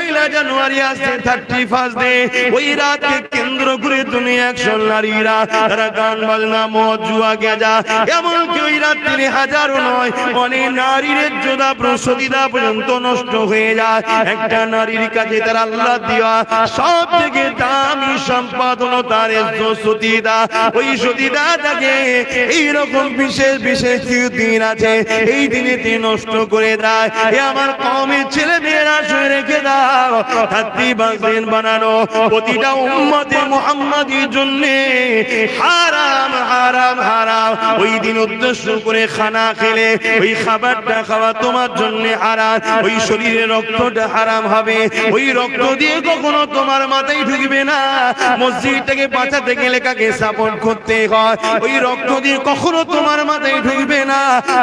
পয়লা জানুয়ারি আসছে 31 ডে, ওই রাতকে কেন্দ্র করে দুনিয়া একশো নারীরা তারা গান বাজনা মদ জুয়া গেজা এমনকি ওই রাত্রি হাজারো নয় অনেক নারীর যোদ্ধা প্রসদিদা পর্যন্ত নষ্ট হয়ে যায়। একটা নারীর কাছে তার আল্লাহ দেওয়া সব থেকে দামি সম্পাদন তার সতীদা, ওই সতীদা তাকে এইরকম বিশেষ বিশেষ দিন আছে এই দিনে নষ্ট করে দেয়। এ আমার কওমের ছেলে মেয়েরা শুনে রেখে দাও, 31 দিন বানানো প্রতিটা উম্মতে মুহাম্মাদির জন্য হারাম হারাম হারাম। ওই দিন উদ্দেশ্য করে খানা খেলে ওই খাবারটা খাওয়া তোমার জন্য হারাম, ওই শরীরে রক্তটা হারাম হবে, ওই রক্ত দিয়ে কখনো তোমার মাথায় ঢুকবে না। মসজিদটাকে বাঁচাতে গেলে কাকে সাপোর্ট করতে হয়, ওই রক্ত দিয়ে কখনো তোমার মাথায় ঢুকবে না।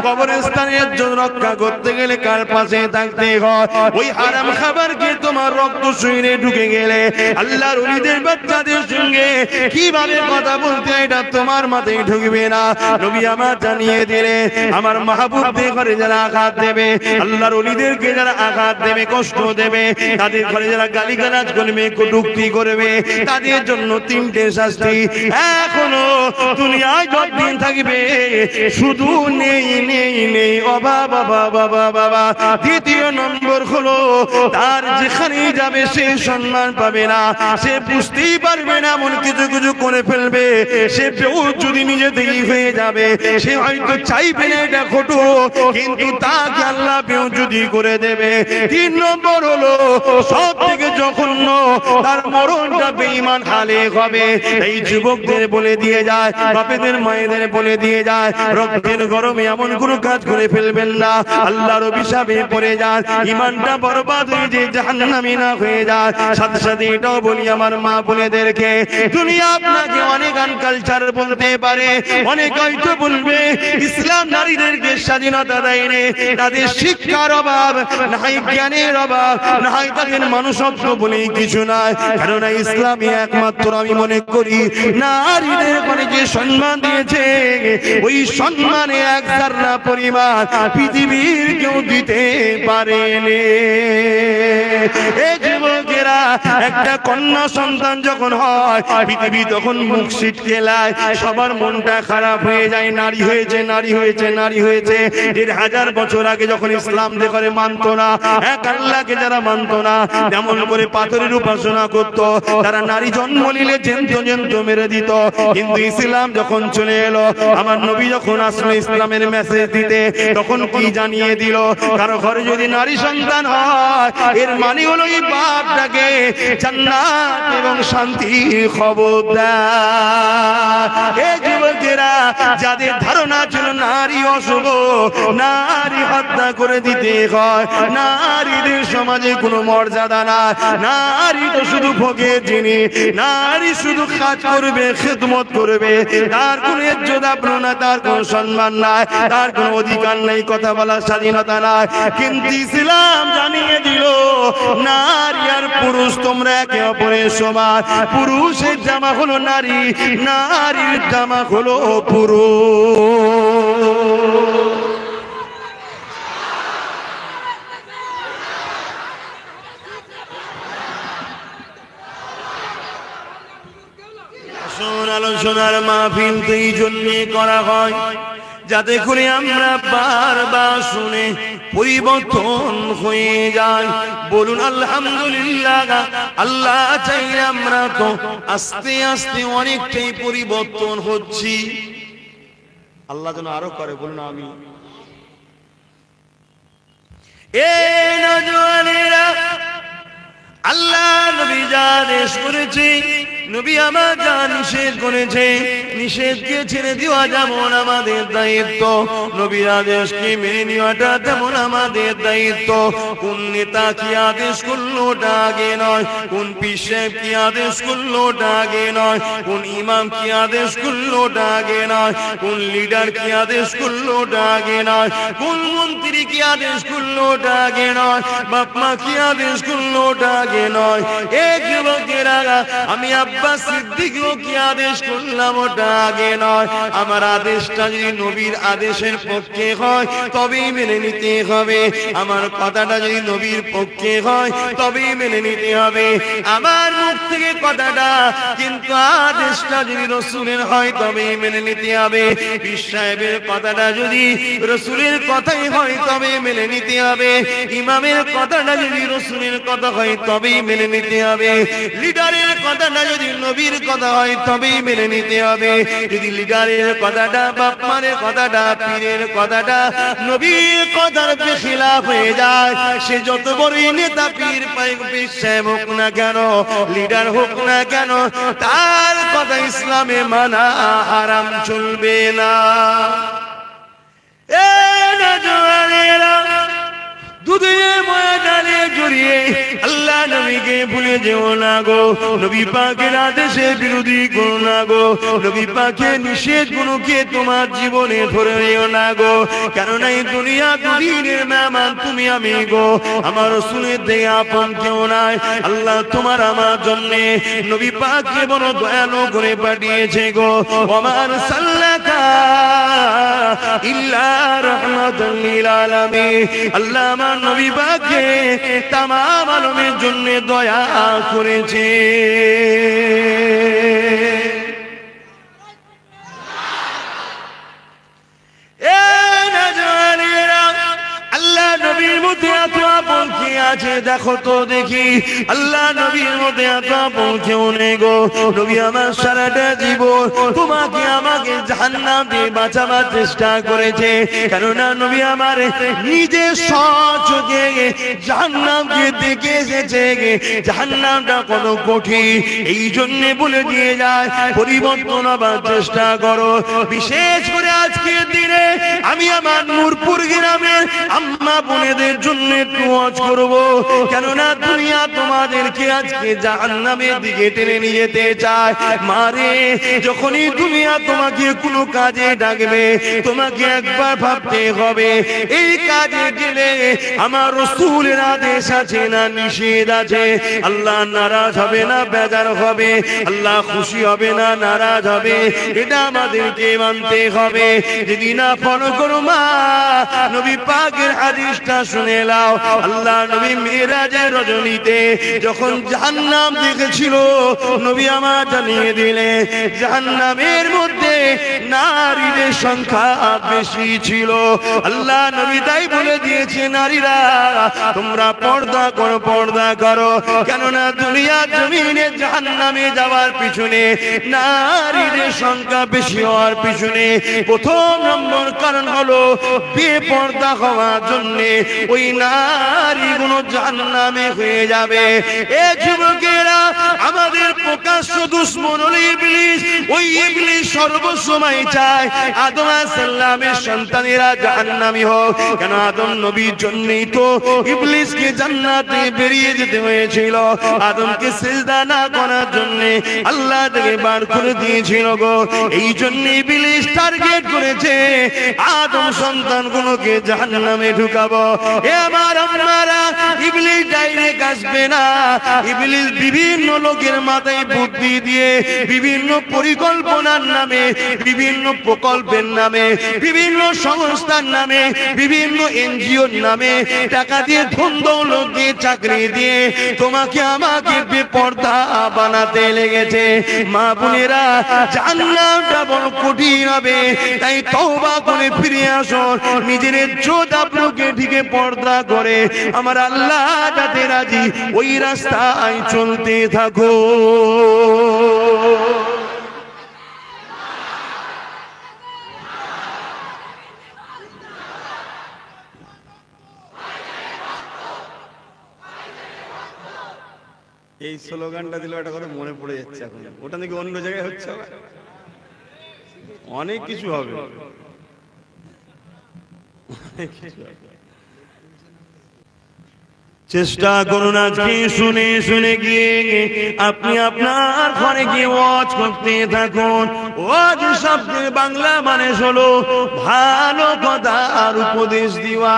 কবরস্থানের জন্য রক্ষা করতে গেলে কার পাশে থাকতে হয়, ওই হারাম খাবার খেয়ে তোমার রক্ত শরীরে ঢুকে গেলে আল্লাহর ওলিদের বাচ্চাদের সঙ্গে কিভাবে কথা বলতে এটা তোমার মাথায় ঢুকবে না। নবী আমার জানিয়ে দিলে আমার মাহবুবদের ঘরে যারা আঘাত দেবে, আল্লাহর ওলিদেরকে যারা আঘাত দেবে কষ্ট দেবে, তাদের ঘরে যারা গালিগালাজ করবে কটূক্তি করবে তাদের জন্য 3টে শাস্তি এখনো দুনিয়ায় যতদিন থাকবে শুধু নেই নেই নেই অভাব অভাব অভাব বাবা। দ্বিতীয় নম্বর হলো তার যেখানেই যাবে সে সম্মান পাবে না, সে বুঝতেই পারবে না এমন কিছু কিছু করে ফেলবে, সে যদি নিজে থেকেই হয়ে যাবে, সে হয়তো চাইবে না এটা ঘটুক কিন্তু তাকে আল্লাহ বেউজুদি করে দেবে। 3 নম্বর হলো সব থেকে জঘন্য তার মরণটা বেঈমান হালে হবে। এই যুবকদের বলে দিয়ে যায়, বাপেদের মায়েদের বলে দিয়ে যায়, রক্তের গরমে এমন কোনো কাজ করে ফেলবেন না, আল্লাহর অভিশাপে পড়ে যান, ঈমানটা বরবাদ হয়ে যে জাহান্নামী না হয়ে যায়। সাথে সাথে এটাও বলি আমার মা বোনেদেরকে, দুনিয়া আপনাকে অনেক আনকালচার বলতে পারে, অনেক হয়তো বলবে ইসলাম নারীদেরকে স্বাধীনতা দেয়নি, তাদের শিক্ষার অভাব নাই, জ্ঞানের অভাব নাই, তাদের মানুষত্ব বলেই কিছু নাই। কারণ ইসলামই একমাত্র আমি মনে করি নারীদের মানে যে সম্মান দিয়েছে ওই সম্মানে এক জাররা পরিমাণ পৃথিবীর কেউ দিতে পারেনি। এই যুবকেরা একটা কন্যা সন্তান যখন হয় পৃথিবী তখন মুখ ছিটকে লায়, সবার মনটা খারাপ হয়ে যায়, নারী হয়েছে নারী হয়েছে নারী হয়েছে। 1000 বছর আগে যখন ইসলাম দেখে মানত না, এক আল্লাহকে যারা মানত না, তেমন করে পাথরের উপাসনা করত, তারা নারী জন্ম নিলে জেন্ত জেন্ত মেরে দিত। কিন্তু ইসলাম যখন চলে এলো, আমার নবী যখন আসলো ইসলামের মেসেজ দিতে, তখন কি জানিয়ে দিল, কারো ঘরে যদি নারী সন্তান হয় এর মানে হলো এই বাপটাকে জান্নাত এবং শান্তির খবর দেয়। এই যুবকেরা যাদের ধারণা ছিল নারী অশুভ, নারী হত্যা করে দিতে হয়, নারীদের সমাজে কোনো মর্যাদা না, নারী তো শুধু ভোগের জিনিস, নারী শুধু কাজ করবে খেদমত করবে, তার কোনো ইজ্জত আবরু না, তার কোনো সম্মান নাই, তার কোনো অধিকার নেই, কথা বলার স্বাধীনতা নাই। কিন্তু ইসলাম জানিয়ে দিল নারী আর পুরুষ তোমরা একে অপরের সমান, পুরুষের জামা হলো নারী, নারীর জামা হলো পুরুষ। আলোচনার মাহফিল তো এই জন্যে করা হয় যাতে করে আমরা বারবার শুনে পরিবর্তন হয়ে যায়। বলুন আলহামদুলিল্লাহ। আল্লাহ চাইলে আমরা তো আস্তে আস্তে অনেকটাই পরিবর্তন হচ্ছি, আল্লাহ যেন আরো করে। বলুন আমি এই নওজওয়ানেরা আল্লাহ নবী যা আদেশ করেছে, নবী আমার যা নিষেধ করেছে, নিষেধকে ছেড়ে দেওয়া যেমন আমাদের দায়িত্ব, নবীর আদেশকে মেনে নেওয়াটা তেমন আমাদের দায়িত্ব। কোন নেতা কি আদেশ করলো ওটা আগে নয়, কোন পীর সাহেব কি আদেশ করলো ওটা আগে নয়, কোন ইমাম কি আদেশ করলো ওটা আগে নয়, কোন লিডার কি আদেশ করলো ওটা আগে নয়, কোন মন্ত্রী কি আদেশ করলো ওটা আগে নয়, বাপ মা কি আদেশ করলো ওটা আগে নয়। এক যুবকেরা আমি আব্বাস সিদ্দিকও কি আদেশ করলাম ওটা আগে নয়। আমার আদেশটা যদি নবীর আদেশের পক্ষে হয় তবেই মেনে নিতে হবে, আমার কথাটা যদি নবীর পক্ষে হয় তবেই মেনে নিতে হবে। আমার মুখ থেকে কথাটা কিন্তু আদেশটা যদি রসুলের হয় তবেই মেনে নিতে হবে। পীর সাহেবের কথাটা যদি রসুলের কথাই হয় তবে মেনে নিতে হবে। ইমামের কথাটা যদি রসুলের কথা হয় তবেই মেনে নিতে হবে। লিডারের কথাটা যদি নবীর কথা হয় তবেই মেনে নিতে হবে। যদি লিডারের কথাটা, বাপমারের কথাটা, পীরের কথাটা নবীর কথার খেলাফ হয়ে যায়, সে যত বড়ই নেতা, পীর পীর সাহেব হোক না কেন, লিডার হোক না কেন, তার কথা ইসলামে মানা হারাম, চলবে না। দুধে ময়া ডালে জড়িয়ে আল্লাহ নবীকে ভুলে যেও না গো। নবী পাকের আদেশের বিরোধী করো না গো। নবী পাকের নিষেধ গুলোকে তোমার জীবনে ধরে নিও না গো। কেননা এই দুনিয়া দুদিনের মেহমান তুমি আমি গো। আমার রাসূলের দেয়া আপন কেউ নাই। আল্লাহ তোমার আমার জন্য নবী পাককে বড় দয়ালু করে পাঠিয়েছে গো। ওমার সাল্লাকা ইল্লা রাহমাতাল লিল আলামিন। আল্লাহ আমার নবী পাককে তামাম আলমের জন্য দয়া করেছে। আল্লাহ নবীর মধ্যে এত আপন কি আছে দেখো তো দেখি। আল্লাহ নবীর মধ্যে এত আপন কেউ নেই গো। নবী আমার সারাটা জীবন তোমাকে আমাকে জাহান্নাম দিয়ে বাঁচাবার চেষ্টা করেছে। কেননা নবী আমার নিজে সচোখে জাহান্নামকে দেখে এসেছে। জাহান্নামটা কত কঠিন, এই জন্য বলে দিয়ে যায় পরিবর্তন হবার চেষ্টা করো। বিশেষ করে আজকের দিনে আমি আমার নূরপুর গ্রামের আম্মা বোনেদের জন্য একটু ওয়াজ করব। কেননা দুনিয়া তোমাদেরকে আজকে জাহান্নামের দিকে টেনে নিয়ে যেতে চায়। মারে, যখনই দুনিয়া তোমাকে কোনো কাজে ডাকবে তোমাকে একবার ভাবতে হবে এই কাজে গেলে আমার রাসূলের আদেশ আছে না নিষেধ আছে। আল্লাহ নারাজ হবে না বেজার হবে, আল্লাহ খুশি হবে না নারাজ হবে, এটা আমাদেরকে মানতে হবে। যদি না ফলো করো মা, নবী পাকের হাদিসটা শুনে নাও। আল্লাহ নবী মিরাজের রজনীতে যখন জাহান্নাম দেখেছিল, নবী আমার জানিয়ে দিলেন জাহান্নামের মধ্যে নারীদের সংখ্যা বেশি ছিল। আল্লাহ নবী তাই বলে দিয়েছে, নারীরা তোমরা পর্দা করো, পর্দা করো। কেননা দুনিয়া জমিনে জাহান্নামে যাওয়ার পিছনে নারীদের সংখ্যা বেশি হওয়ার পিছনে প্রথম নম্বর কারণ হলো বেপর্দা হওয়ার জন্য ওই নারীগুলো জাহান্নামে হয়ে যাবে। এ যুবকেরা, আমাদের প্রকাশ্য দুশমন হলো ইবলিস। ওই ইবলিস সর্বসময় চায় আদম আলাইহিস সালামের সন্তানেরা জাহান্নামী হোক। কেন আদম নবীর জন্যই তো ইবলিসকে জান্নাতে বেরিয়ে যেতে হয়েছিল। আদমকে সিজদা না করার জন্য আল্লাহ থেকে বার করে দিয়েছিল গো। এই জন্য ইবলিস টার্গেট করেছে আদম সন্তানগুলোকে জাহান্নামে ঢুকাবো। এ আমার আম্মারা, ইবলিস ডাইরেক্ট আসবে না। ইবলিস বিভিন্ন লোকের মাথায় বুদ্ধি দিয়ে বিভিন্ন পরিকল্পনার নামে, বিভিন্ন প্রকল্পের নামে, বিভিন্ন সংস্থার নামে, বিভিন্ন এনজিওর নামে টাকা দিয়ে, ধন দৌলত দিয়ে, চাকরি দিয়ে তোমাকে আমাকে বেপর্দা বানাতে লেগেছে। মা বোনেরা, জাহান্নামটা বড় কঠিন হবে, তাই তওবা করে ফিরে আসো। নিজের ইজ্জত আপনাকে ঢেকে পর্দা করে আমার আল্লাহ যাতে রাজি, ওই রাস্তায় চলতে থাকো। এই স্লোগানটা দিলে একটা কথা মনে পড়ে যাচ্ছে এখন, ওটা নাকি অন্য জায়গায় হচ্ছে, অনেক কিছু হবে। চেষ্টা করুন আজকে শুনে শুনে গিয়ে আপনি আপনার ঘরে গিয়ে ওয়াজ করতে থাকুন। ওয়াজ শব্দের বাংলা মানে হলো ভালো কথা আর উপদেশ দেওয়া।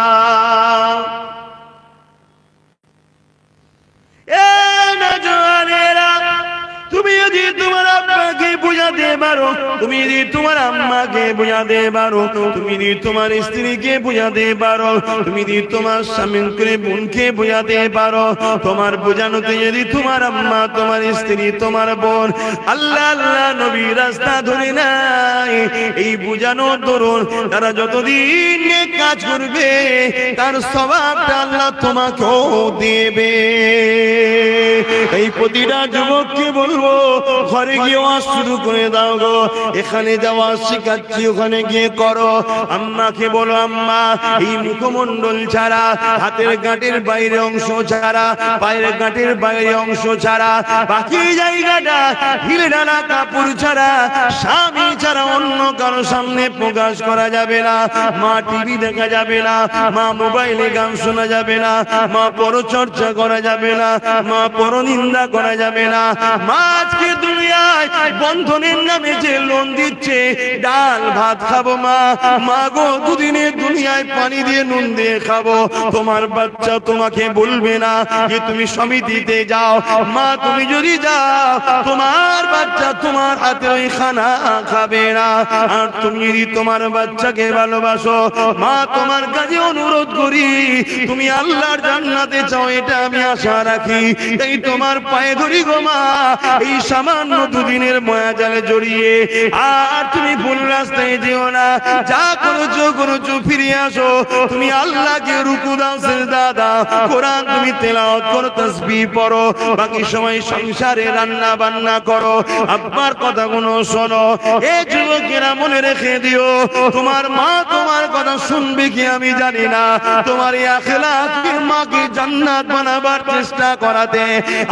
তুমি যদি তোমার আব্বাকে বুঝাতে বুঝাতে পারো, তুমি যদি তোমার আম্মাকে বুঝাতে পারো, তুমি যদি তোমার স্ত্রীকে বুঝাতে পারো, তুমি যদি তোমার স্বামীকে বোনকে বুঝাতে পারো, তোমার বোঝানোতে যদি তোমার আম্মা, তোমার স্ত্রী, তোমার বোন আল্লাহ আল্লাহ নবী রাস্তা ধরে নাই, এই বুঝানোর দরুন তারা যতদিন নেক কাজ করবে তার সওয়াবটা আল্লাহ তোমাকেও দেবে। এই প্রতিটা যুবককে বলবো, ঘরে গিয়ে ওয়াজ শুরু করে দাও গো, এখানে যাওয়া শিখাচ্ছি ওখানে গিয়ে করো। আম্মাকে বলো, আম্মা এই মুখমণ্ডল ছাড়া, হাতের গাঁটের বাইরে অংশ ছাড়া, পায়ের গাঁটের বাইরে অংশ ছাড়া, বাকি জায়গাটা ঢিলে ঢালা কাপড় ছাড়া, স্বামী ছাড়া অন্য কারো সামনে প্রকাশ করা যাবে না। মা টিভি দেখা যাবে না, মা মোবাইলে গান শোনা যাবে না, মা পরচর্চা করা যাবে না, মা পরনিন্দা করা যাবে না। মা আজকে দুনিয়ায় বন্ধনের নামে যে লোন দিচ্ছে, ডাল ভাত খাবো মা, মা গো দুদিনের দুনিয়ায় পানি দিয়ে নুন দিয়ে খাবো। তোমার বাচ্চা তোমাকে বলবে না যে তুমি সমিতিতে যাও, মা তুমি যদি যাও তোমার বাচ্চা তোমার হাতে ওই খানা খাবে না। আর তুমি যদি তোমার বাচ্চাকে ভালোবাসো, মা তোমার কাছে অনুরোধ করি, তুমি আল্লাহর জান্নাতে চাও, এটা আমি আশা রাখি, এই তোমার পায়ে ধরি গো মা, এই সামান্য দুদিনের মায়াজালে জড়িয়ে আর তুমি ভুল রাস্তায় যেও না। যা করেছো ফিরে আসো, তুমি আল্লাহকে রুকু দাও, সিজদা দাও, কোরআন তুমি তেলাওয়াত করো, তাসবিহ পড়ো, বাকি সময় সংসারে রান্না বান্না করো, আব্বার কথাগুলো শোনো। এই যুবকেরা মনে রেখে দিও, তোমার মা তোমার কথা শুনবে কি আমি জানি না, তোমার এই আখিরাতের মাকে জান্নাত বানাবার চেষ্টা করাতে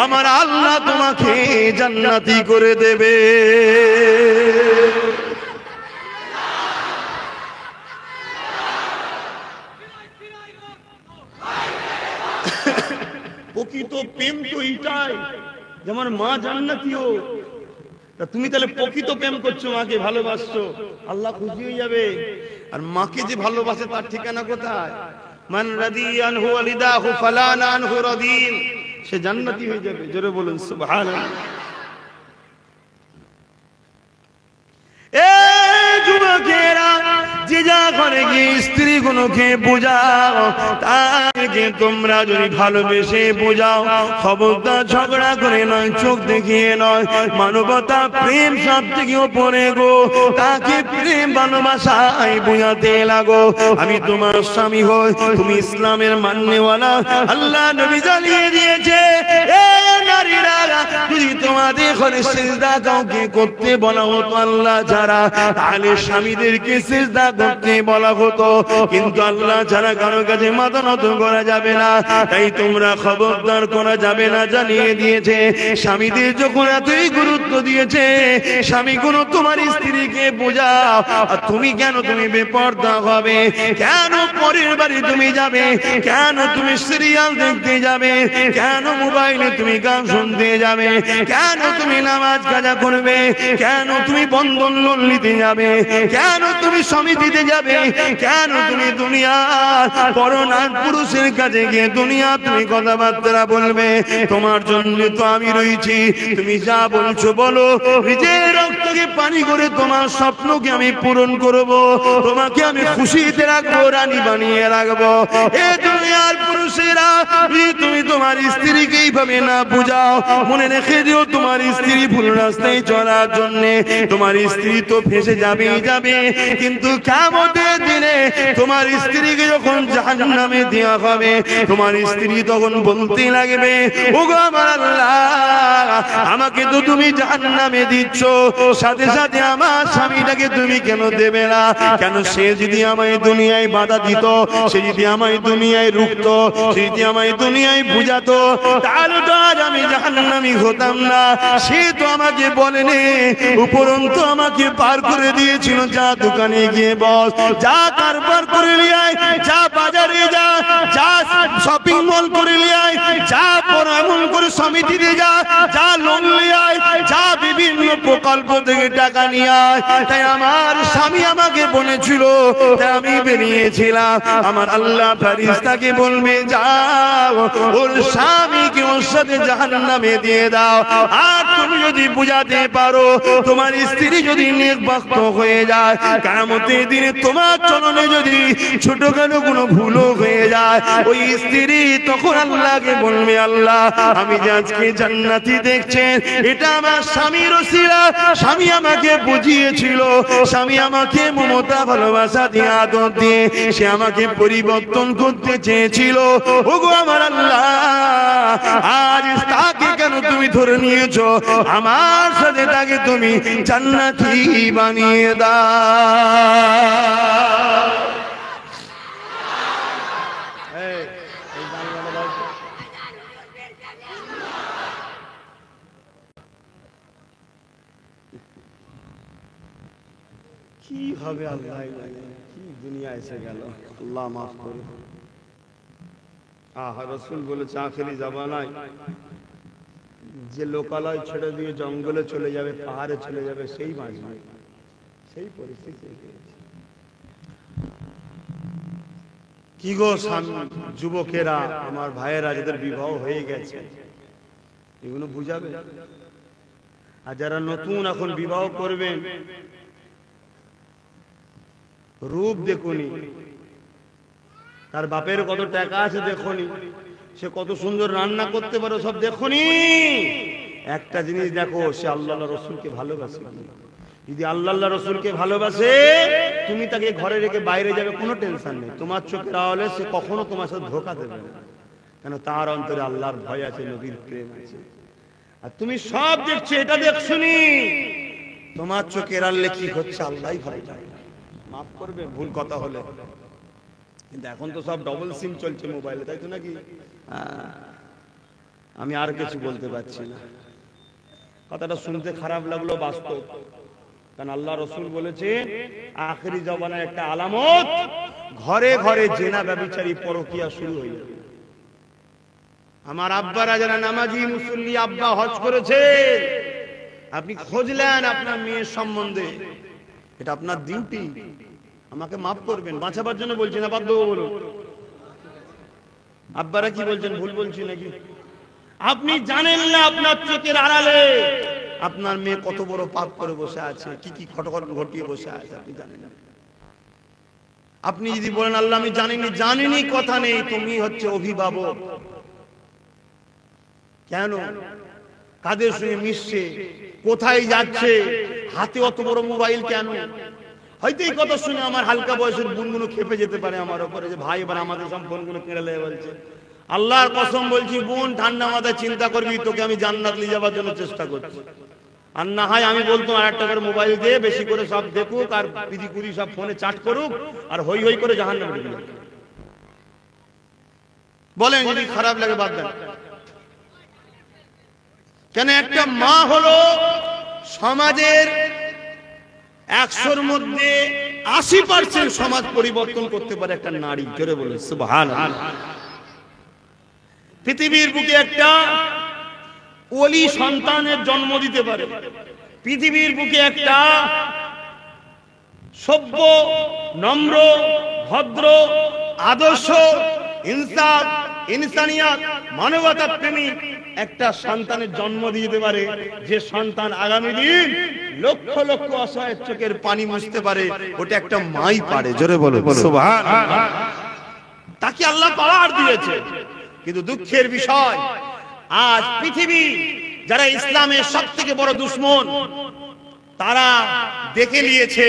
আমার আল্লাহ তোমাকে জান্নাতি করে দেবে। প্রকৃত প্রেম তো এইটাই, যেমন মা জান্নাতীও, তা তুমি তাহলে প্রকৃত প্রেম করছো, মাকে ভালোবাসছো, আল্লাহ খুশি হয়ে যাবে। আর মাকে যে ভালোবাসে তার ঠিকানা কোথায়? মান রাদিয়ানহু ওয়ালিদাহু ফালানা আনহু রাদিন, সে জান্নাতি হয়ে যাবে। জোরে বলুন সুবহানাল্লাহ। এ যুবকেরা, যে যা ঘরে গিয়ে স্ত্রী গুলোকে বোঝাও, তাকে তোমরা যদি ভালোবেসে বোঝাও, খবরদার ঝগড়া করে নয়, চোখ দেখিয়ে নয়, মানবতা প্রেম সব থেকে ওপরে গো, তাকে প্রেম ভালোবাসায় বোঝাতে লাগো। আমি তোমার স্বামী হই, তুমি ইসলামের মাননেওয়ালা, আল্লাহ নবী জানিয়ে দিয়েছে এ নারীরা, যদি তোমাদের ঘরে সিজদা কাউকে করতে বলা হতো আল্লাহ ছাড়া, তাহলে স্বামীদেরকে সিজদা করতে বলা হতো, কিন্তু আল্লাহ ছাড়া কারো কাছে মাথা নত করা যাবে না। তাই তোমরা খবরদার করা যাবে না, জানিয়ে দিয়েছে। স্বামীদের যখন এতই গুরুত্ব দিয়েছে, স্বামীগুলো তোমার স্ত্রীকে বোঝাও। আর তুমি কেন তুমি বেপরদা হবে? কেন পরের বাড়ি তুমি যাবে? কেন তুমি সিরিয়াল দেখতে যাবে? কেন মোবাইলে তুমি গান শুনতে যাবে? কেন তুমি নামাজ কাজা করবে? কেন তুমি বন্ধন লোন নিতে যাবে? কেন তুমি সমিতিতে যাবে? কেন তুমি দুনিয়ার পরনার পুরুষের কাছে গিয়ে দুনিয়া তুমি কথাবার্তা বলবে? তোমার জন্য তো আমি রয়েছি, তুমি যা বলছো বলো। নিজের রক্তকে পানি করে তোমার স্বপ্নকে আমি পূরণ করব, তোমাকে আমি খুশিতে রাখবো, রানী বানিয়ে রাখবো। এ দুনিয়ার পুরুষেরা, তুমি তোমার স্ত্রীকে এইভাবে না বুঝাও, মনে রেখে দিও, তোমার স্ত্রী ভুল রাস্তায় চলার জন্য তোমার স্ত্রী তো ফেঁসে যাবেই যাবে, কিন্তু কিয়ামতের দিনে তোমার স্ত্রীকে যখন জাহান্নামে দেওয়া হবে, তোমার স্ত্রী তখন বলতে লাগবে, ওগো আমার আল্লাহ, আমাকে তো তুমি জাহান্নামে দিচ্ছ, সাথে সাথে আমার স্বামীটাকে তুমি কেন দেবে না? কেন সে যদি আমায় দুনিয়ায় বাধা দিত, সে যদি আমায় দুনিয়ায় রুখতো, সে যদি আমায় দুনিয়ায় বুঝাতো, তাহলে তো আজ আমি জাহান্নামী হতাম না। সে তো আমাকে বলেনি, উপরন্তু আমাকে পার করে দিয়েছিল, যা দোকানে গিয়ে বস, যা কারবার করে নিয়ে আয়, যা বাজারে যা, যা শপিং মল করে নিয়ে আয়, যা এমন করে সমিতিতে যা, যা লোন নিয়ে আয়, যা বিভিন্ন প্রকল্প থেকে টাকা নিয়ে আয়। তাই আমার স্বামী আমাকে বলেছিল, তাই আমি বেরিয়েছিলাম। আমার আল্লাহ ফেরেশতাকে বলবে, যা দাও, ওর স্বামীকে ওর সাথে জাহান্নামে দিয়ে দাও। আর তুমি যদি বুঝাতে পারো, তোমার স্ত্রী যদি নেকবাক্ত হয়ে যায়, কিয়ামতের দিনে তোমার চরণে যদি ছোটখাটো কোনো ভুলও হয়ে যায়, ওই স্ত্রী তখন আল্লাহকে বলবে, আল্লাহ আমি যে আজকে জান্নাতি দেখছেন, এটা আমার স্বামীর ওসিলা। স্বামী আমাকে বুঝিয়েছিল, স্বামী আমাকে মমতা ভালোবাসা দিয়ে আদর দিয়ে সে আমাকে পরিবর্তন করতে চেয়েছিল। ওগো আমার আল্লাহ, আজ তাকে কেন তুমি ধরে নিয়েছো? আমার সাথে তাকে তুমি জান্নাতি বানিয়ে দাও। কি হবে আল্লাহ জানে, কি দুনিয়া এসে গেল, আল্লাহ মাফ করুন। রাসূল বলেছে আখেরি জামানায় যে লোকালয় ছেড়ে দিয়ে জঙ্গলে চলে যাবে, পাহাড়ে চলে যাবে, সেই বাঁচবে, সেই পরিস্থিতি। কি গো যুবকেরা, আমার ভাইয়েরা যাদের বিবাহ হয়ে গেছে, এগুলো বুঝাবে। আর যারা নতুন এখন বিবাহ করবেন, রূপ দেখুনি, তার বাপের কত টাকা আছে দেখুনি, সে কত সুন্দর রান্না করতে পারে সব দেখুনি। একটা জিনিস দেখো, সে আল্লাহ রসুলকে ভালোবাসে। যদি আল্লাহ রসুলকে ভালোবাসে, তুমি তাকে ঘরে রেখে বাইরে যাবে, কোনো টেনশন নেই। তোমার চোখের আড়ালে সে কখনো তোমার সাথে ধোঁকা দেবে না, কেন তার অন্তরে আল্লাহর ভয় আছে, নবীর প্রেম আছে। আর তুমি সব দেখছো, এটা দেখছুনি, তোমার চোখের আড়ালে কি হচ্ছে আল্লাহই ভালো জানে। মাফ করবে ভুল কথা হলে, কিন্তু এখন তো সব ডবল সিম চলছে মোবাইলে, তাই তো নাকি? আমি আর কিছু বলতে পারছি না। কথাটা শুনতে খারাপ লাগলো, বাস্তব। কারণ আল্লাহ রসুল বলেছে আখেরি জামানায় একটা আলামত, ঘরে ঘরে জেনা ব্যভিচারী পরকীয়া শুরু হয়ে যাবে। আমার আব্বারা যারা নামাজি মুসল্লি আব্বা হজ করেছে, আপনি খোঁজলেন আপনার মেয়ের সম্বন্ধে, এটা আপনার ডিউটি। আমাকে মাফ করবেন, বাঁচাবার জন্য বলছি না, বাধ্য বলুন। আব্বারা কি বলছেন, ভুল বলছি নাকি? আপনি জানেন না আপনার চোখের আড়ালে আপনার মেয়ে কত বড় পাপ করে বসে আছে, কি কি ঘটনা ঘটিয়ে বসে আছে, আপনি জানেন না। আপনি যদি বলেন আল্লাহ আমি জানিনি, জানিনি কথা নেই, তুমি হচ্ছে অভিভাবক। কেন? কাদের সঙ্গে মিশছে, কোথায় যাচ্ছে, হাতে অত বড় মোবাইল কেন? হয়তো এই কথা শুনে আমার হালকা বয়সের বোনগুলো খেপে যেতে পারে আমার উপরে, যে ভাই এবার আমাদের সব বোনগুলো কেড়ে লেগে বলছে। আল্লাহর কসম বলছি বোন, ঠান্ডা মাথায় চিন্তা করবি, তোকে আমি জান্নাত নিয়ে যাওয়ার জন্য চেষ্টা করছি। আর না হয় আমি বলতো আর একটা করে মোবাইল দিয়ে বেশি করে সব দেখুক, আর পিদি কুদি সব ফোনে চাট করুক, আর হই হই করে জাহান্নামে ঢুকে যাবে। বলেন যদি খারাপ লাগে বাদ দেন। কেন? একটা মা হলো সমাজের 100-র মধ্যে 80% সমাজ পরিবর্তন করতে পারে একটা নারী। জোরে বলে সুবহানাল্লাহ। পৃথিবীর বুকে একটা ওলি সন্তানের জন্ম দিতে পারে, পৃথিবীর বুকে একটা সভ্য, নম্র, ভদ্র, আদর্শ, ইনসাফ, ইনসানিয়াত, মানবতা প্রেমী একটা সন্তানের জন্ম দিতে পারে, যে সন্তান আগামী দিন লক্ষ লক্ষ অসহায়ের চোখের পানি মুছতে পারে। ওটা একটা মাই পারে। জোরে বলো সুবহানাল্লাহ। তাকে আল্লাহ পাওয়ার দিয়েছে। কিন্তু দুঃখের বিষয়, আজ পৃথিবী যারা ইসলামের সবথেকে বড় দুশমন, তারা দেখে নিয়েছে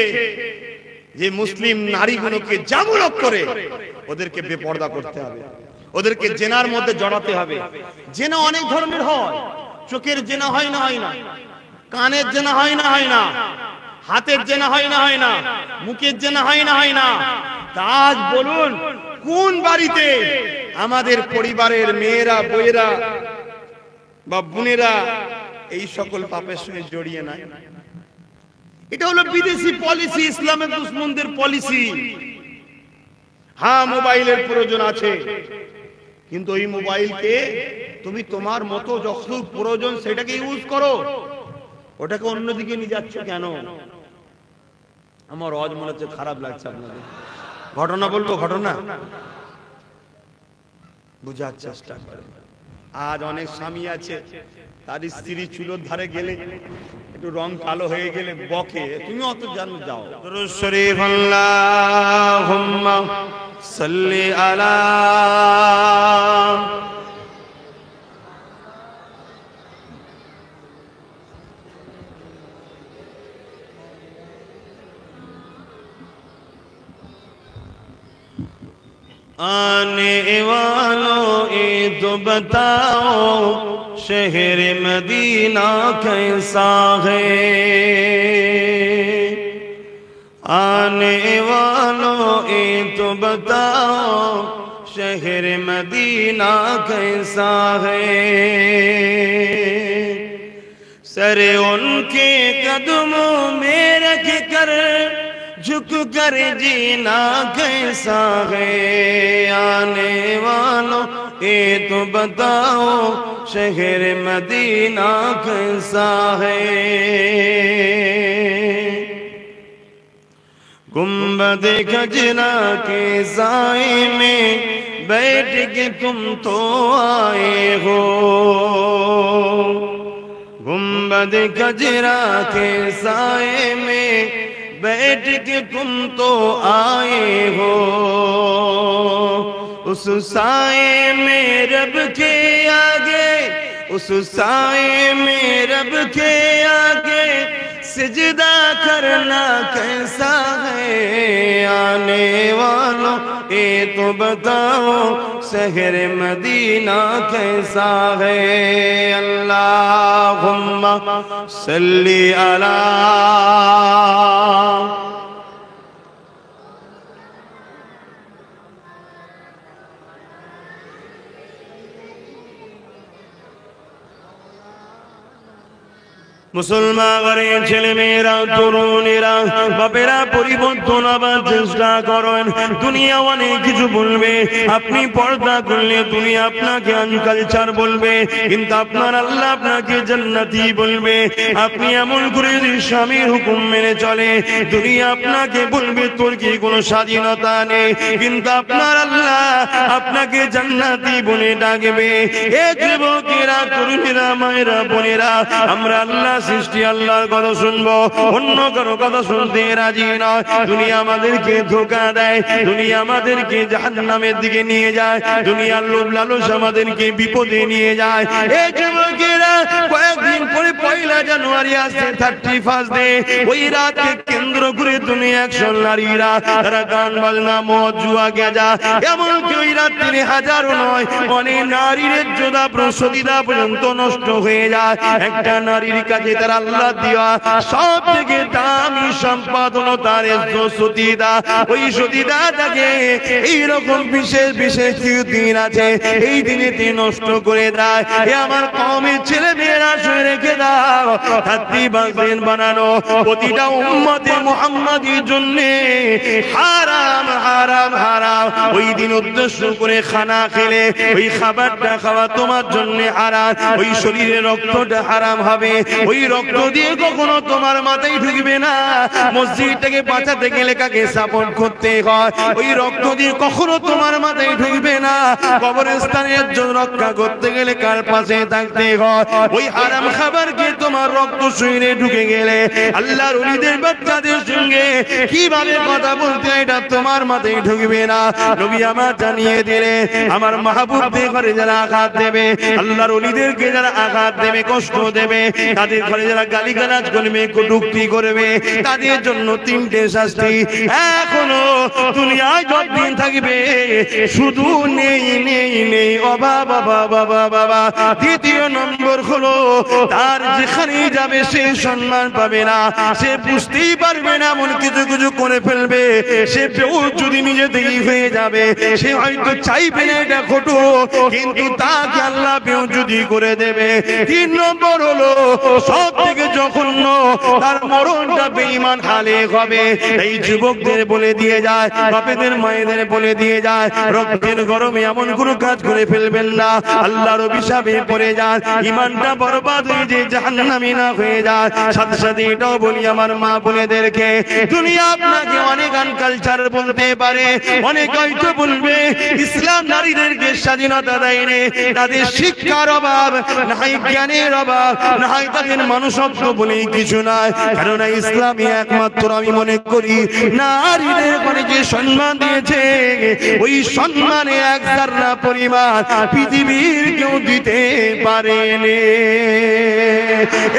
যে মুসলিম নারীগুলোকে জামুলক করে ওদেরকে বেপর্দা করতে হবে, ওদেরকে জেনার মধ্যে জড়াতে হবে। জেনা অনেক ধরনের হয়, চোখের জেনা হয় না হয় না, কানের জেনা হয় না হয় না, হাতের জেনা হয় না হয় না, মুখের জেনা হয় না হয় না। তা আজ বলুন কোন বাড়িতে আমাদের পরিবারের মেয়েরা, বইয়েরা বা বোনেরা এই সকল পাপের সঙ্গে জড়িয়ে নাই? এটা হলো বিদেশি পলিসি, ইসলামের দুশমনদের পলিসি। হ্যাঁ, মোবাইলের প্রয়োজন আছে, কিন্তু ওই মোবাইলকে তুমি তোমার মতো যখন প্রয়োজন সেটাকে ইউজ করো, ওটাকে অন্যদিকে নিয়ে যাচ্ছ কেন? আমার আজ মনে হচ্ছে খারাপ লাগছে আপনাদের। ঘটনা বলবো, ঘটনা। বুঝার চেষ্টা করে। আজ অনেক স্বামী আছে, তার স্ত্রী চুলোর ধারে গেলে একটু রং কালো হয়ে গেলে বকে, তুমি অত জানো যাও। দুরূদ শরীফ আল্লাহুম্মা সাল্লি আলা आने वालों ये तो बताओ शहर मदीना कैसा है। आने वालों ये तो बताओ शहर मदीना कैसा है। सरे उनके कदमों में रख कर झुक कर जीना कैसा है। आने वालों ये तो बताओ शहर मदीना कैसा है। गुंबद खजरा के साए में बैठ के तुम तो आए हो। गुंबद खजरा के साए में बैठ के तुम तो आए हो। उस साए में रब के आगे, उस साए में रब के आगे सिजदा करना कैसा है। आने वालों ये तो बताओ शहर मदीना कैसा है। अल्लाहुम्मा सल्ली अला মুসলমান ঘরের ছেলে মেয়েরা, তরুণেরা, বাপেরা পরিবর্তন আবার চেষ্টা করেন। দুনিয়া অনেক কিছু বলবে, আপনি পর্দা করলে দুনিয়া আপনাকে আনকালচার বলবে, কিন্তু আপনার আল্লাহ আপনাকে জান্নাতি বলবে। আপনি এমন করে যদি স্বামীর হুকুম মেনে চলে, দুনিয়া আপনাকে বলবে তোর কি কোনো স্বাধীনতা নেই, কিন্তু আপনার আল্লাহ আপনাকে জান্নাতি বলে ডাকবে। এ যুবকেরা, তরুণেরা, মায়েরা, বোনেরা, আমরা আল্লাহ সৃষ্টি আল্লাহর কথা শুনবো, অন্য কারো কথা শুনতে রাজি নয়। দুনিয়া আমাদেরকে ধোঁকা দেয়, দুনিয়া আমাদেরকে জাহান্নামের দিকে নিয়ে যায়, দুনিয়ার লোভ লালস আমাদেরকে বিপদে নিয়ে যায়। এই যুবকেরা, কয়েকদিন পরে 1 জানুয়ারি আসছে 31 ডে। ওই রাতকে কেন্দ্র করে দুনিয়া একশন নারীরা তারা গান বাজনা মদ জুয়া গেজা, এমনকি ওই রাত্রি হাজারো নয় অনেক নারীর যোদ্ধা প্রসদিদা পর্যন্ত নষ্ট হয়ে যায়। একটা নারীর কাছে তার আল্লাহ দিয়া সব থেকে দামি সম্পদ হলো তার সতীদা। ওই সতীদা তাকে এইরকম বিশেষ বিশেষ দিন আছে, এই দিনেতে নষ্ট করে দেয়। এ আমার কওমের ছেলে মেয়েরা শুনে রেখে দাও, 31 দিন বানানো প্রতিটা উম্মতে মুহাম্মাদির জন্য হারাম হারাম হারাম। ওই দিন উদ্দেশ্য করে খানা খেলে ওই খাবারটা খাওয়া তোমার জন্য হারাম, ওই শরীরে রক্তটা হারাম হবে। ওই রক্ত দিয়ে কখনো তোমার মাথায় ঢুকবে না। মসজিদটাকে বাঁচাতে গেলে কাকে সাপোর্ট করতে হয়, ওই রক্ত দিয়ে কখনো তোমার মাথায় ঢুকবে না। কবরস্থানের জন্য রক্ষা করতে গেলে কার পাশে থাকতে হয়। ওই হারাম খাবারকে তোমার রক্ত শরীরে ঢুকে গেলে আল্লাহর ওলিদের বাচ্চাদের সঙ্গে কিভাবে কথা বলতে এটা তোমার মাথায় ঢুকবে না। নবী আমার জানিয়ে দিলে আমার মাহবুবদের ঘরে যারা আঘাত দেবে, আল্লাহর ওলিদেরকে যারা আঘাত দেবে, কষ্ট দেবে, তাদের ঘরে যারা গালিগালাজ করবে, কটূক্তি করবে, তাদের জন্য 3টে শাস্তি এখনো দুনিয়ায় যতদিন থাকবে শুধু নেই নেই নেই, অভাব অভাব অভাব বাবা। দ্বিতীয় নম্বর হলো তার যেখানে যাবে সে সম্মান পাবে না, সে বুঝতেই পারবে না, এমন কিছু কিছু করে ফেলবে। সে যদি নিজে থেকেই হয়ে যাবে, সে হয়তো চাইবে না এটা ঘটুক, কিন্তু তাকে আল্লাহ যদি করে দেবে। 3 নম্বর হলো সব থেকে জঘন্য, তার মরণটা বেঈমান হালে হবে। এই যুবকদের বলে দিয়ে যায়, বাপেদের মায়েদের বলে দিয়ে যায়, রক্তের গরমে এমন কোনো কাজ করে ফেলবেন না, আল্লাহর অভিশাপে পড়ে যান, ইমানটা বরবাদ হয়ে যে জাহান্নামী না হয়ে যায়। সাথে সাথে এটাও বলি আমার মা বোনেদেরকে, দুনিয়া আপনাকে অনেক আনকালচার বলতে পারে, অনেক হয়তো বলবে ইসলাম নারীদেরকে স্বাধীনতা দেয়নি, তাদের শিক্ষার অভাব, নাই জ্ঞানের অভাব, নাই তাদের মানুষত্ব বলেই কিছু নাই। কেননা ইসলামই একমাত্র আমি মনে করি নারীদের মানে যে সম্মান দিয়েছে, ওই সম্মানে এক জাররা পরিমাণ পৃথিবীর কেউ দিতে পারেনি।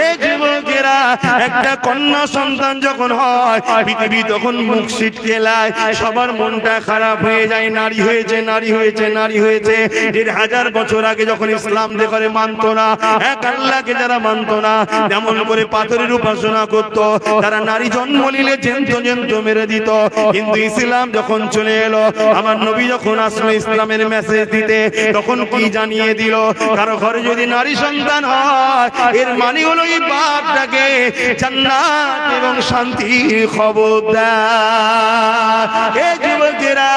এই যুবকেরা, একটা কন্যা সন্তান যখন হয় পৃথিবী তখন মুখ ছিটকে লায়, সবার মনটা খারাপ হয়ে যায়, নারী হয়েছে, নারী হয়েছে, নারী হয়েছে। ১,৫০০ বছর আগে যখন ইসলাম দেখে মানত না, এক আল্লাহকে যারা মানত না, যেমন করে পাথরের উপাসনা করত, তারা নারী জন্ম নিলে জেন্ত মেরে দিত। কিন্তু ইসলাম যখন চলে এলো, আমার নবী যখন আসলো ইসলামের মেসেজ দিতে, তখন কি জানিয়ে দিল, কারো ঘরে যদি নারী সন্তান হয়, এর মানে হলো এই বাপটাকে জান্নাত এবং শান্তির খবর দেয়। এই যুবকেরা,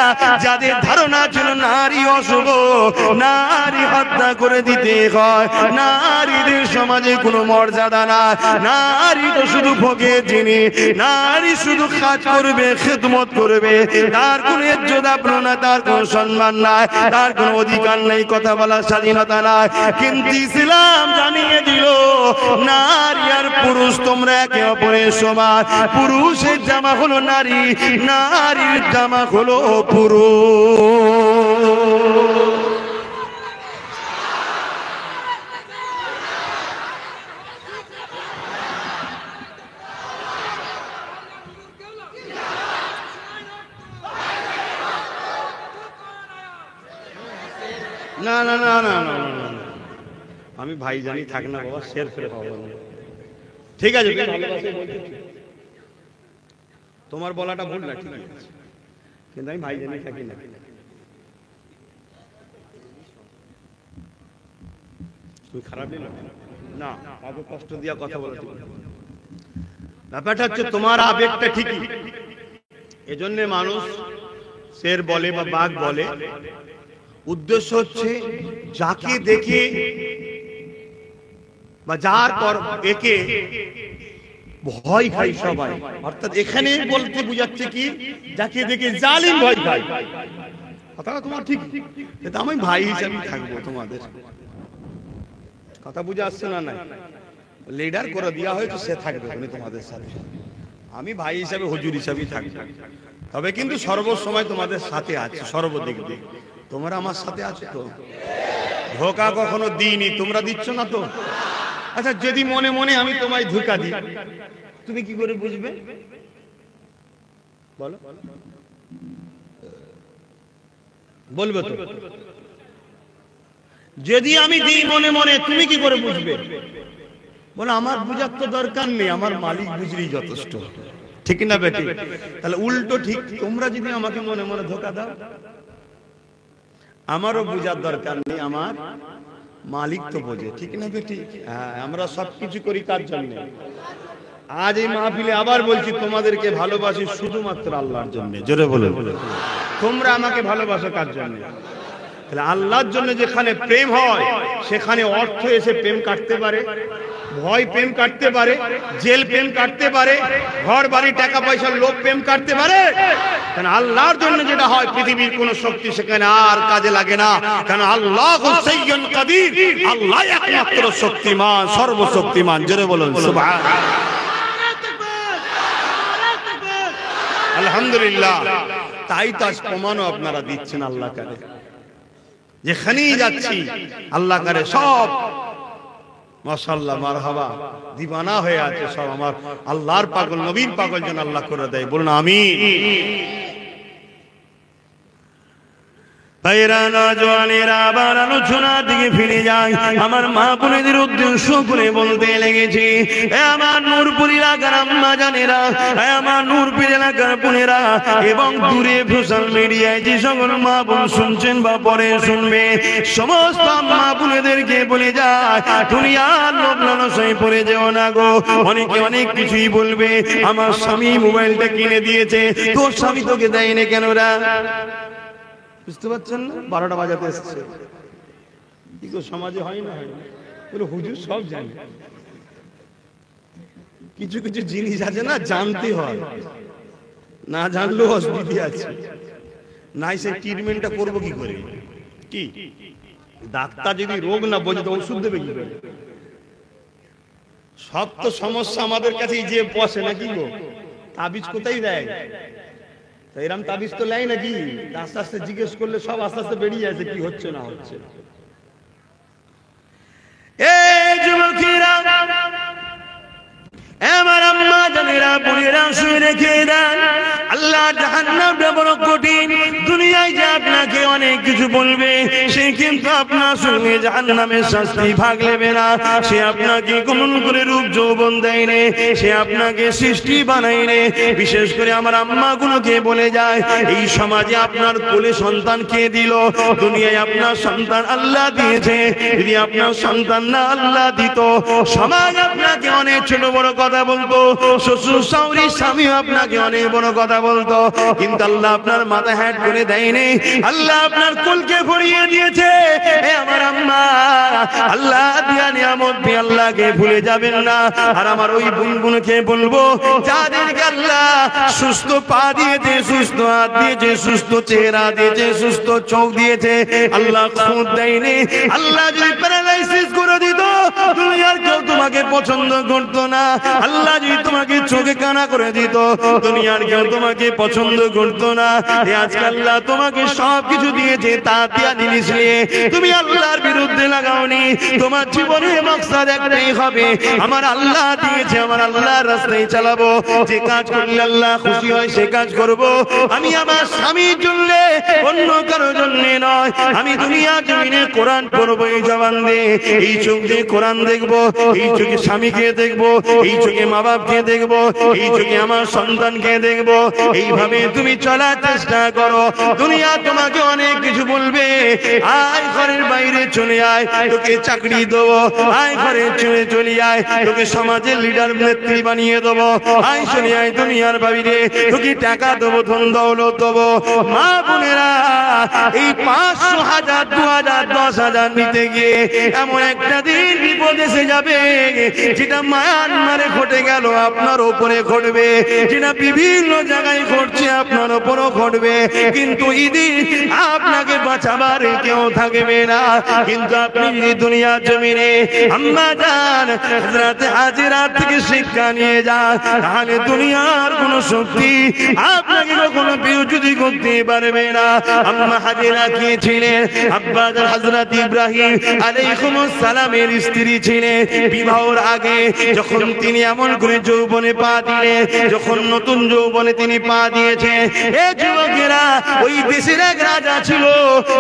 যাদের ধারণা ছিল নারী অশুভ, নারী হত্যা করে দিতে হয়, নারীদের সমাজে কোনো মর্যাদা না, নারী তো শুধু ভোগের জিনিস, নারী শুধু কাজ করবে, খেদমত করবে, তার কোনো ইজ্জত আপনা না, তার কোনো সম্মান নাই, তার কোনো অধিকার নেই, কথা বলার স্বাধীনতা নাই। কিন্তু ইসলাম জানিয়ে দিল, নারী আর পুরুষ তোমরা একে অপরের সমান। পুরুষের জামা হলো নারী, নারীর জামা হলো পুরুষ। না না না না না, আমি ভাই জানি থাক না বাবা, শের ফেরে পাবো না। ঠিক আছে, তোমার বলাটা ভুল না, ঠিক আছে, কিন্তু আমি ভাই জানি থাকি না। তুই খারাপ নিল না, কাউকে কষ্ট দিয়া কথা বলা ঠিক না। ব্যাপারটা হচ্ছে তোমার আবেগটা ঠিকই, এজন্য মানুষ শের বলে বা বাঘ বলে। উদ্দেশ্য হচ্ছে যাকে দেখে বা যার পর একে ভয় খাই সবাই, অর্থাৎ এখানে বলতে বুঝাচ্ছে কি, যাকে দেখে জালিম ভয় খাই। কথা তোমার ঠিক, কিন্তু আমি ভাই হিসাবে থাকবো তোমাদের। কথা বুঝে আসছে না? নাই লিডার করে দেওয়া হয়তো সে থাকবে উনি তোমাদের সাথে, আমি ভাই হিসাবে হুজুর হিসাবেই থাকবো। তবে কিন্তু সর্বসময় তোমাদের সাথে আছে, সর্বদিক দিয়ে তোমরা আমার সাথে আছো তো। ধোকা কখনো দিইনি, তোমরা দিচ্ছ না তো। আচ্ছা, যদি মনে মনে আমি তোমায় ধোকা দিই, তুমি কি করে বুঝবে বলো? বলবে তো। যদি আমি দিই মনে মনে, তুমি কি করে বুঝবে? বলো আমার বুঝার তো দরকার নেই, আমার মালিক বুঝলেই যথেষ্ট, ঠিক না বেটি? তাহলে উল্টো ঠিক, তোমরা যদি আমাকে মনে মনে ধোকা দাও, আমারও বুঝার দরকার নেই, আমার মালিক তো বোঝে, ঠিক না বেটি? হ্যাঁ, আমরা সবকিছু করি কার জন্য? আজ এই মাহফিলে আবার বলছি, তোমাদেরকে ভালোবাসি শুধুমাত্র আল্লাহর জন্য। জোরে বলে, তোমরা আমাকে ভালোবাসো কার জন্য? তাহলে আল্লাহর জন্য যেখানে প্রেম হয়, সেখানে অর্থ এসে প্রেম কাটতে পারে, ভয় প্রেম কাটতে পারে, জেল প্রেম কাটতে পারে, ঘর বাড়ি টাকা পয়সার লোভ প্রেম কাটতে পারে। কারণ আল্লাহর জন্য যেটা হয়, পৃথিবীর কোন শক্তি সেখানে আর কাজে লাগে না। কারণ আল্লাহ সাইয়্যুন কাদির, আল্লাহ একমাত্র শক্তিমান, সর্বশক্তিমান। জোরে বলুন সুবহানাল্লাহ, আলহামদুলিল্লাহ। তাই তো আজ প্রমাণও আপনারা দিচ্ছেন আল্লাহ কারে, যেখানেই যাচ্ছি আল্লাহ কারে সব মাশাআল্লাহ মারহাবা দিবানা হয়ে আছে সব। আমার আল্লাহর পাগল, নবীর পাগল যেন আল্লাহ করে দেয়, বলুন আমিন। ভাইরা নওজওয়ানেরা আবার আলোচনার দিকে ফিরে যায়। আমার মা বোনেদের উদ্দেশ্য করে বলতে লেগেছি, এ আমার নূরপুর এলাকার আম্মা জানেরা, এ আমার নূরপুর এলাকার বোনেরা এবং দূরে সোশ্যাল মিডিয়ায় যে সকল মা বোন শুনছেন বা পরে শুনবে, সমস্ত আম্মা বোনেদেরকে বলে যায়, দুনিয়ার লোভ লালসায় পড়ে যেও না গো। অনেকে অনেক কিছুই বলবে, আমার স্বামী মোবাইলটা কিনে দিয়েছে, তোর স্বামী তোকে দেয়নি কেন রা? বুঝতে পারছেন না? 12টা বাজাতে এসছে, কি গো সমাজে হয় না? বলে হুজুর সব জানে, কিছু কিছু জিনিস আছে না জানতে হয়, না জানলেও অসুবিধা আছে। নাই সে ট্রিটমেন্টটা করবো কি করে? কি ডাক্তার যদি রোগ না বোঝে তো ওষুধ দেবে কি করে? সব তো সমস্যা আমাদের কাছে যে বসে নাকি গো, তাবিজ কোথায় দেয়? এরম তাবিজ তো লাই নাকি? আস্তে আস্তে জিজ্ঞেস করলে সব আস্তে আস্তে বেরিয়ে যাচ্ছে কি হচ্ছে না হচ্ছে। এই যুবকেরা, আমার আম্মা জানেরা, বোনেরা শুনে রেখে দেন, আল্লাহ জাহান্নামটা বড় কঠিন। দুনিয়ায় যে আপনাকে অনেক কিছু বলবে, সে কিন্তু আপনার সঙ্গে জাহান্নামের শাস্তি ভাগ নেবে না। সে আপনাকে কেমন করে রূপ যৌবন দেয় রে, সে আপনাকে সৃষ্টি বানায় রে। বিশেষ করে আমার আম্মা গুলোকে বলে যায়, এই সমাজে আপনার কোলে সন্তান কে দিল? দুনিয়ায় আপনার সন্তান আল্লাহ দিয়েছে। যদি আপনার সন্তান না আল্লাহ দিত, সমাজ আপনাকে অনেক ছোট বড় কথা বলতো, শ্বশুর শাশুড়ির স্বামী আপনাকে অনেক বড় কথা বলতো, কিন্তু আল্লাহ আপনার মাথা হ্যাট করে দেয়নি। আল্লাহ আপনার কোলকে ভরিয়ে দিয়েছে। এ আমার আম্মা, আল্লাহ দিয়া নিয়ামত দিয়ে আল্লাহকে ভুলে যাবেন না। আর আমার ওই বোনগুলোকে বলবো, যাদেরকে আল্লাহ সুস্থ পা দিয়েছে, সুস্থ হাত দিয়েছে, সুস্থ চেহারা দিয়েছে, সুস্থ চোখ দিয়েছে, আল্লাহ খুদ দেয়নি। আল্লাহ যদি প্যারালাইসিস করে দিত, দুনিয়ার কেউ তোমাকে পছন্দ করতো না। আল্লাহ যদি তোমাকে চোখে কানা করে দিত, দুনিয়ার কেউ তোমাকে পছন্দ করতো না। আজকে আল্লাহ তোমাকে সব কিছু দিয়েছে, তা দিয়া জিনিস নিয়ে তুমি আল্লাহর বিরুদ্ধে লাগাওনি। তোমার জীবনে মাকসাদ একটাই হবে, আমার আল্লাহ দিয়েছে, আমার আল্লাহর রাস্তায় চালাবো। যে কাজ করলে আল্লাহ খুশি হয় সে কাজ করব। আমি আমার স্বামীর জন্য, অন্য কারো জন্য নয়। আমি দুনিয়া জমিনে কোরআন পড়বো এই জবান দিয়ে, এই চোখ দিয়ে কোরআন দেখবো, এই চোখে স্বামীকে দেখবো, এই চোখে মা বাপকে দেখবো, এই চোখে আমার সন্তানকে দেখবো। এইভাবে তুমি চলার চেষ্টা করো। দুনিয়া তোমাকে অনেক কিছু বলবে, আয় ঘরের বাইরে চলে আয়, তোকে চাকরি দেবো, আয় ঘরে চলে আয়, তোকে সমাজের লিডার নেত্রী বানিয়ে দেবো, আয় চলে আয় দুনিয়ার বাইরে, তোকে টাকা দেবো, ধন দৌলত দেবো। মা বোনেরা, এই 500, 1000, 2000, 10,000 নিতে গিয়ে এমন একটা দিন বিপদ এসে যাবে, যেটা মায়ানমারে ঘটে গেল আপনার উপরে ঘটবে, যেটা বিভিন্ন জায়গায় ঘটছে আপনার উপরও ঘটবে। কিন্তু ঈদে আপনাকে বাঁচাবার কেউ থাকবে না। কিন্তু আপনি যদি দুনিয়া জমিনে আম্মা জান হযরত হাজেরা থেকে শিক্ষা নিয়ে যান, তাহলে দুনিয়ার কোন শক্তি আপনাকে কখনো বিরোধী করতে পারবে না। আম্মা হাজেরা কে ছিলেন? আব্বা জান হযরত ইব্রাহিম আলাইহিস সালামের স্ত্রী ছিলেন। বিবাহের আগে যখন তিনি এমন করে যৌবনে পা দিলেন, যখন নতুন যৌবনে তিনি পা দিয়েছেন, এই যুবকেরা, ওই দেশের এক রাজা ছিল,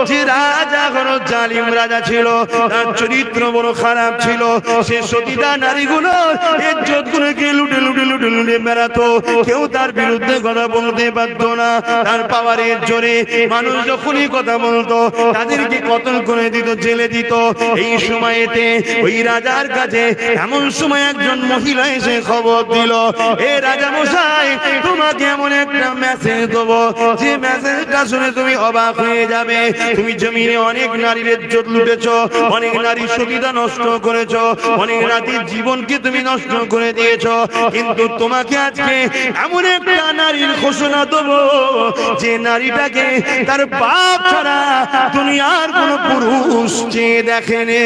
যে রাজা হলো জালিম রাজা ছিল, তার চরিত্র বড় খারাপ ছিল। সে সতীদা নারীগুলো ইজ্জত গুলোকে লুটে লুটে লুটে লুটে বেড়াতো, কেউ তার বিরুদ্ধে কথা বলতে পারত না। তার পাওয়ারের জোরে মানুষ যখনই কথা বলতো, তাদেরকে কতল করে দিত, জেলে দিত। এই সময়তে ওই রাজার কাছে এমন সময় একজন মহিলা এসে খবর দিল, এ রাজা মশাই, তোমাকে এমন একটা মেসেজ দেবো, যে মেসেজটা শুনে তুমি অবাক হয়ে যাবে। তুমি জমিনে অনেক নারীর ইজ্জত লুটেছো, অনেক নারীর সতীত্ব নষ্ট করেছো, অনেক নারীর জীবনকে তুমি নষ্ট করে দিয়েছো, কিন্তু তোমাকে আজকে এমন একটা নারীর ঘোষণা দেবো, যে নারীটাকে তার বাপ ছাড়া দুনিয়ার কোন পুরুষ চেয়ে দেখেনি।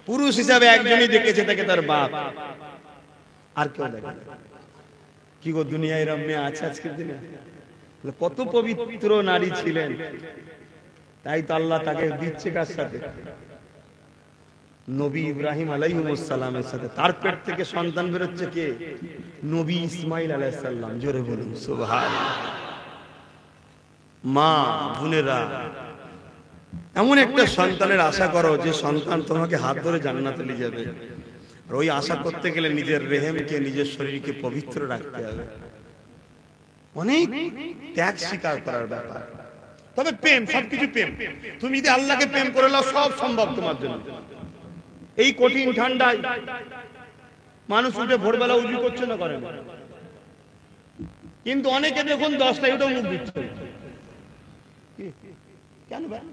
পুরুষ হিসাবে একজনই দেখেছে, তাকে তার বাপ, আর কেউ দেখে। কি গো, দুনিয়ায় এরম মেয়ে আছে আজকের দিনে? কত পবিত্র নারী ছিলেন, তাই তো আল্লাহ তাকে দিচ্ছে কার সাথে? নবী ইব্রাহিম আলাইহিস সালামের সাথে। তার পেট থেকে সন্তান বেরোচ্ছে কে? নবী ইসমাইল আলাইহিস সালাম। জোরে বলুন সুবহানাল্লাহ। মা বোনেরা, এমন একটা সন্তানের আশা করো যে সন্তান তোমাকে হাত ধরে জান্নাতে নিয়ে যাবে। আর ওই আশা করতে গেলে নিজের রেহেমকে, নিজের শরীরকে পবিত্র রাখতে হবে। অনেক ত্যাগ স্বীকার করার ব্যাপার। তবে প্রেম, সবকিছু প্রেম। তুমি যদি আল্লাহকে প্রেম করে নাও, সব সম্ভব তোমার জন্য। এই কঠিন ঠান্ডায় মানুষ উঠে ভোরবেলা উজু করছে না, করে না, কিন্তু অনেকে দেখুন 10টায় উঠে মুখ দিচ্ছে। কেন ভাই?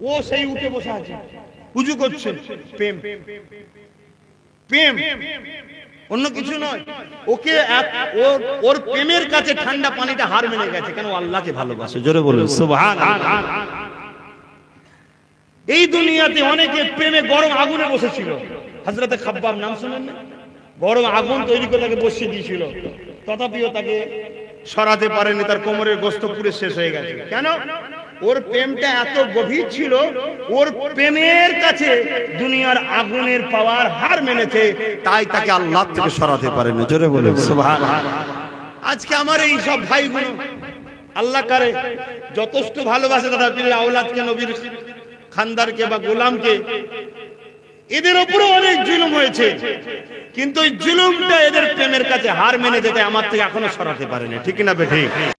ও সেই উঠে বসে আছে, উজু করছে। প্রেম, প্রেম, অন্য কিছু নয়। ওকে ওর প্রেমের কাছে ঠান্ডা পানিটা হার মেনে গেছে। কেন? আল্লাহকে ভালোবাসে। জোরে বলুন সুবহানাল্লাহ। এই দুনিয়াতে অনেকে প্রেমে গরম আগুনে বসেছিল। হযরতে খাব্বাব নাম শুনেন না? গরম আগুন তৈরি করে তাকে বসিয়ে দিয়েছিল, তথাপিও তাকে সরাতে পারেনি। তার কোমরের গোশত পুরো শেষ হয়ে গেছে। কেন? ওর প্রেমটা এত গভীর ছিল, ওর প্রেমের কাছে দুনিয়ার আগুনের পাওয়ার হার মেনেছে, তাই তাকে আল্লাহ থেকে সরাতে পারেনি। জোরে বলে সুবহানাল্লাহ। আজকে আমার এই সব ভাইগুলো আল্লাহ কারে যথেষ্ট ভালোবাসে, তারা পীরের আওলাদকে, নবীর খানদারকে বা গোলামকে, এদের উপরে অনেক জুলুম হয়েছে, কিন্তু ওই জুলুমটা এদের প্রেমের কাছে হার মেনে যেতে আমার থেকে এখনো সরাতে পারেনি। ঠিক না বে ঠিক?